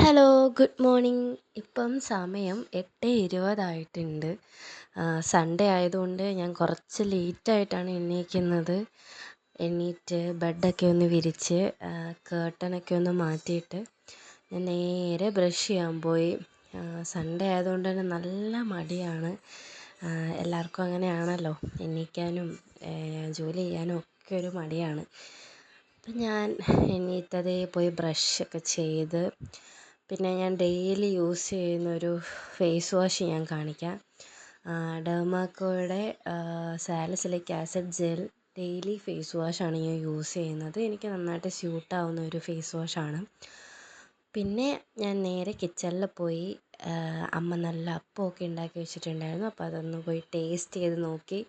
Hello, good morning. ഇപ്പം സമയം 8:20 Sunday ആയതുകൊണ്ട് ഞാൻ കുറച്ച് ലേറ്റായിട്ടാണ് എണീക്കുന്നത്. എണീറ്റ് ബെഡൊക്കെ ഒന്ന് വിരിച്ച് കേർട്ടനൊക്കെ ഒന്ന് മാറ്റിയിട്ട് ഞാൻ നേരെ ബ്രഷ് ചെയ്യാൻ പോയി. സൺഡേ ആയതുകൊണ്ട് തന്നെ നല്ല മടിയാണ്. എല്ലാവർക്കും അങ്ങനെയാണല്ലോ, എണീക്കാനും ജോലി ചെയ്യാനും ഒക്കെ ഒരു മടിയാണ്. അപ്പം ഞാൻ എണീറ്റതേ പോയി ബ്രഷൊക്കെ ചെയ്ത്, പിന്നെ ഞാൻ ഡെയിലി യൂസ് ചെയ്യുന്നൊരു ഫേസ് വാഷ് ഞാൻ കാണിക്കാം. ഡെർമാക്കോയുടെ salicylic acid gel daily face വാഷാണ് ഞാൻ യൂസ് ചെയ്യുന്നത്. എനിക്ക് നന്നായിട്ട് സ്യൂട്ടാവുന്ന ഒരു ഫേസ് വാഷാണ്. പിന്നെ ഞാൻ നേരെ കിച്ചണിൽ പോയി. അമ്മ നല്ല അപ്പമൊക്കെ ഉണ്ടാക്കി വെച്ചിട്ടുണ്ടായിരുന്നു, അപ്പോൾ അതൊന്ന് പോയി ടേസ്റ്റ് ചെയ്ത് നോക്കി.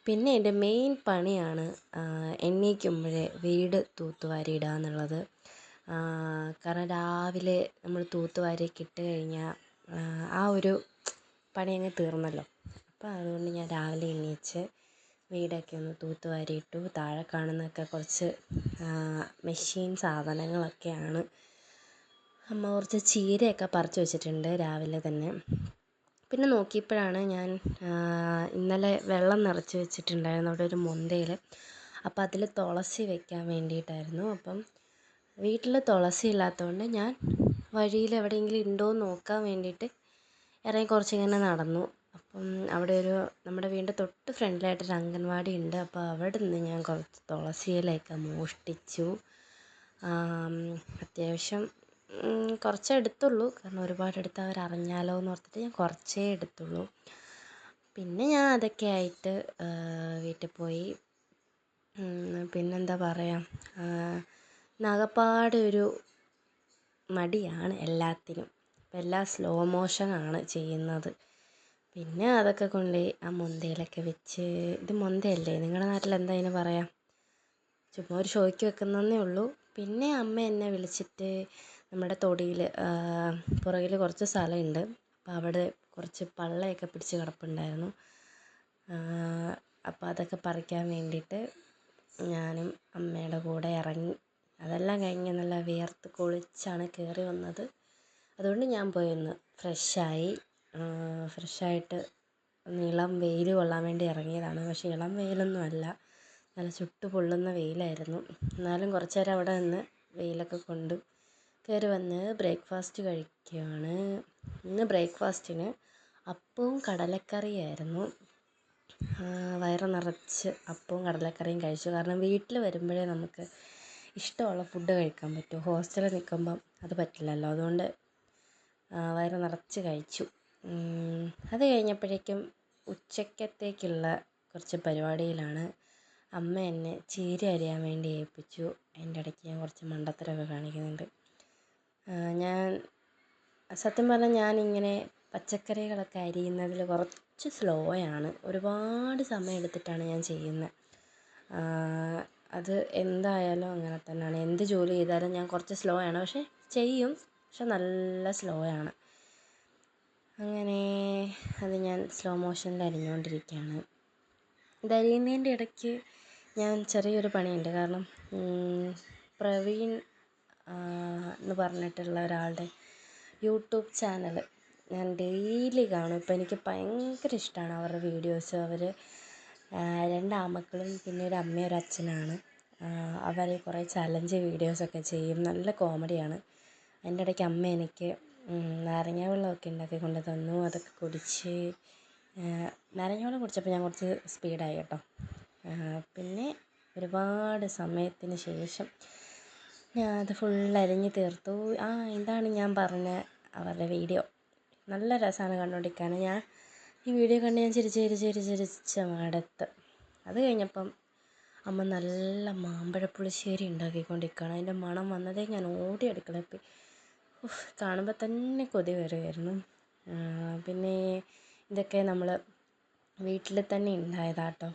പിന്നെ എൻ്റെ മെയിൻ പണിയാണ് എണീക്കുമ്പോഴേ വീട് തൂത്തുവാരി ഇടുക എന്നുള്ളത്. കാരണം രാവിലെ നമ്മൾ തൂത്തുവാരിയൊക്കെ ഇട്ട് കഴിഞ്ഞാൽ ആ ഒരു പണി അങ്ങ് തീർന്നല്ലോ. അപ്പോൾ അതുകൊണ്ട് ഞാൻ രാവിലെ എണീച്ച് വീടൊക്കെ ഒന്ന് തൂത്തുവാരി ഇട്ടു. താഴെ കാണുന്നതൊക്കെ കുറച്ച് മെഷീൻ സാധനങ്ങളൊക്കെയാണ്. അമ്മ കുറച്ച് ചീരയൊക്കെ പറിച്ച് വെച്ചിട്ടുണ്ട് രാവിലെ തന്നെ. പിന്നെ നോക്കിയപ്പോഴാണ് ഞാൻ ഇന്നലെ വെള്ളം നിറച്ച് വെച്ചിട്ടുണ്ടായിരുന്നു അവിടെ ഒരു മൊന്തയിൽ. അപ്പോൾ അതിൽ തുളസി വെക്കാൻ വേണ്ടിയിട്ടായിരുന്നു. അപ്പം വീട്ടിൽ തുളസി ഇല്ലാത്തതുകൊണ്ട് ഞാൻ വഴിയിൽ എവിടെയെങ്കിലും ഉണ്ടോ എന്ന് നോക്കാൻ വേണ്ടിയിട്ട് ഇറങ്ങി കുറച്ചിങ്ങനെ നടന്നു. അപ്പം അവിടെ നമ്മുടെ വീടിൻ്റെ തൊട്ട് ഫ്രണ്ടിലായിട്ടൊരു അംഗൻവാടി ഉണ്ട്. അപ്പോൾ അവിടെ നിന്ന് ഞാൻ കുറച്ച് തുളസി ഇലയൊക്കെ മോഷ്ടിച്ചു. അത്യാവശ്യം കുറച്ചേ എടുത്തുള്ളൂ, കാരണം ഒരുപാട് എടുത്ത് അവരറിഞ്ഞാലോ എന്ന് ഓർത്തിട്ട് ഞാൻ കുറച്ചേ എടുത്തുള്ളൂ. പിന്നെ ഞാൻ അതൊക്കെ ആയിട്ട് വീട്ടിൽ പോയി. പിന്നെന്താ പറയുക, ആകപ്പാടെ ഒരു മടിയാണ് എല്ലാത്തിനും. എല്ലാം സ്ലോ മോഷനാണ് ചെയ്യുന്നത്. പിന്നെ അതൊക്കെ കൊണ്ടുപോയി ആ മൊന്തയിലൊക്കെ വെച്ച്, ഇത് മൊന്തയല്ലേ, നിങ്ങളുടെ നാട്ടിൽ എന്താ ഇതിന് പറയാം, ചുമ്മാ ഒരു ഷോയ്ക്ക് വെക്കുന്നതേ ഉള്ളൂ. പിന്നെ അമ്മ എന്നെ വിളിച്ചിട്ട് നമ്മുടെ തൊടിയിൽ പുറകിൽ കുറച്ച് സ്ഥലമുണ്ട്, അപ്പോൾ അവിടെ കുറച്ച് പള്ളയൊക്കെ പിടിച്ച് കിടപ്പുണ്ടായിരുന്നു. അപ്പോൾ അതൊക്കെ പറിക്കാൻ വേണ്ടിയിട്ട് ഞാനും അമ്മയുടെ കൂടെ ഇറങ്ങി. അതെല്ലാം കഴിഞ്ഞ് നല്ല വിയർത്ത് കുളിച്ചാണ് കയറി വന്നത്. അതുകൊണ്ട് ഞാൻ പോയി ഒന്ന് ഫ്രഷായിട്ട് ഇളം വെയിൽ കൊള്ളാൻ വേണ്ടി ഇറങ്ങിയതാണ്. പക്ഷേ ഇളം വെയിലൊന്നും അല്ല, നല്ല ചുട്ട് പൊള്ളുന്ന വെയിലായിരുന്നു. എന്നാലും കുറച്ച് നേരം അവിടെ നിന്ന് വെയിലൊക്കെ കൊണ്ട് കയറി വന്ന് ബ്രേക്ക്ഫാസ്റ്റ് കഴിക്കുകയാണ്. ഇന്ന് ബ്രേക്ക്ഫാസ്റ്റിന് അപ്പവും കടലക്കറിയായിരുന്നു. വയറ് നിറച്ച് അപ്പവും കടലക്കറിയും കഴിച്ചു. കാരണം വീട്ടിൽ വരുമ്പോഴേ നമുക്ക് ഇഷ്ടമുള്ള ഫുഡ് കഴിക്കാൻ പറ്റൂ. ഹോസ്റ്റലിൽ നിൽക്കുമ്പം അത് പറ്റില്ലല്ലോ. അതുകൊണ്ട് വയറ് നിറച്ച് കഴിച്ചു. അത് കഴിഞ്ഞപ്പോഴേക്കും ഉച്ചക്കത്തേക്കുള്ള കുറച്ച് പരിപാടിയിലാണ്. അമ്മ എന്നെ ചീര അരിയാൻ വേണ്ടി ഏൽപ്പിച്ചു. അതിൻ്റെ ഇടയ്ക്ക് ഞാൻ കുറച്ച് മണ്ടത്തരമൊക്കെ കാണിക്കുന്നുണ്ട്. ഞാൻ സത്യം പറഞ്ഞാൽ ഞാനിങ്ങനെ പച്ചക്കറികളൊക്കെ അരിയുന്നതിൽ കുറച്ച് സ്ലോയാണ്. ഒരുപാട് സമയം എടുത്തിട്ടാണ് ഞാൻ ചെയ്യുന്നത്. അത് എന്തായാലും അങ്ങനെ തന്നെയാണ്. എന്ത് ജോലി ചെയ്താലും ഞാൻ കുറച്ച് സ്ലോ ആണ്. പക്ഷേ ചെയ്യും, പക്ഷെ നല്ല സ്ലോ ആണ്. അങ്ങനെ അത് ഞാൻ സ്ലോ മോഷനിൽ അരിഞ്ഞുകൊണ്ടിരിക്കുകയാണ്. ഇതരിയുന്നതിൻ്റെ ഇടയ്ക്ക് ഞാൻ ചെറിയൊരു പണിയുണ്ട്. കാരണം പ്രവീൺ എന്ന് പറഞ്ഞിട്ടുള്ള ഒരാളുടെ യൂട്യൂബ് ചാനൽ ഞാൻ ഡെയിലി കാണും. ഇപ്പോൾ എനിക്ക് ഭയങ്കര ഇഷ്ടമാണ് അവരുടെ വീഡിയോസ്. അവർ 2 ആമക്കളും പിന്നെ ഒരു അമ്മയും ഒരു അച്ഛനാണ്. അവർ കുറേ ചലഞ്ച് വീഡിയോസൊക്കെ ചെയ്യും, നല്ല കോമഡിയാണ്. അതിൻ്റെ ഇടയ്ക്ക് അമ്മ എനിക്ക് നാരങ്ങ വെള്ളമൊക്കെ ഉണ്ടാക്കി കൊണ്ട് തന്നു. അതൊക്കെ കുടിച്ച്, നാരങ്ങ വെള്ളം കുടിച്ചപ്പോൾ ഞാൻ കുറച്ച് സ്പീഡായി കേട്ടോ. പിന്നെ ഒരുപാട് സമയത്തിന് ശേഷം ഞാൻ അത് ഫുൾ അരിഞ്ഞ് തീർത്തു. ഇതാണ് ഞാൻ പറഞ്ഞ അവരുടെ വീഡിയോ. നല്ല രസമാണ് കണ്ടുകൊണ്ടിരിക്കാൻ. ഞാൻ ഈ വീഡിയോ കണ്ട് ഞാൻ ചിരിച്ച് മടുത്ത്. അത് കഴിഞ്ഞപ്പം അമ്മ നല്ല മാമ്പഴപ്പുളിശ്ശേരി ഉണ്ടാക്കിക്കൊണ്ടിരിക്കുകയാണ്. അതിൻ്റെ മണം വന്നതേ ഞാൻ ഓടി അടുക്കളയിൽ പോയി. കാണുമ്പോൾ തന്നെ കൊതി വരുമായിരുന്നു. പിന്നെ ഇതൊക്കെ നമ്മൾ വീട്ടിൽ തന്നെ ഉണ്ടായതാട്ടോ,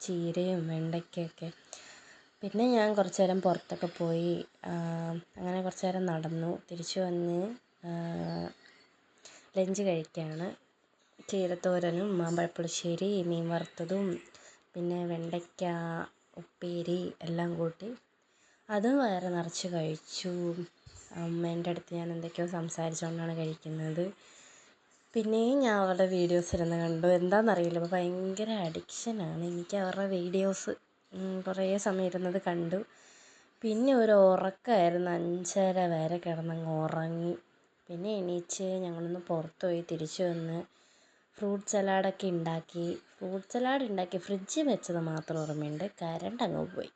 ചീരയും വെണ്ടയ്ക്കയൊക്കെ. പിന്നെ ഞാൻ കുറച്ച് നേരം പുറത്തൊക്കെ പോയി. അങ്ങനെ കുറച്ച് നേരം നടന്നു. തിരിച്ചു വന്ന് ലഞ്ച് കഴിക്കുകയാണ്. ചീരത്തോരനും മാമ്പഴപ്പുളിശ്ശേരി, മീൻ വറുത്തതും പിന്നെ വെണ്ടയ്ക്ക ഉപ്പേരി എല്ലാം കൂട്ടി അതും വയറ് നിറച്ച് കഴിച്ചു. അമ്മേൻ്റെ അടുത്ത് ഞാൻ എന്തൊക്കെയോ സംസാരിച്ചുകൊണ്ടാണ് കഴിക്കുന്നത്. പിന്നെയും ഞാൻ അവരുടെ വീഡിയോസ് ഇരുന്ന് കണ്ടു. എന്താണെന്നറിയില്ല, ഇപ്പോൾ ഭയങ്കര അഡിക്ഷനാണ് എനിക്ക് അവരുടെ വീഡിയോസ്. കുറേ സമയം ഇരുന്നത് കണ്ടു. പിന്നെ ഒരു ഉറക്കമായിരുന്നു, 5:30 വരെ കിടന്നങ്ങ് ഉറങ്ങി. പിന്നെ എണീച്ച് ഞങ്ങളൊന്ന് പുറത്ത് പോയി തിരിച്ചു വന്ന് ഫ്രൂട്ട് സലാഡ് ഉണ്ടാക്കി. ഫ്രൂട്ട് സലാഡ് ഉണ്ടാക്കി ഫ്രിഡ്ജിൽ വെച്ചത് മാത്രം ഓർമ്മയുണ്ട്, കറണ്ട് അങ്ങ് പോയി.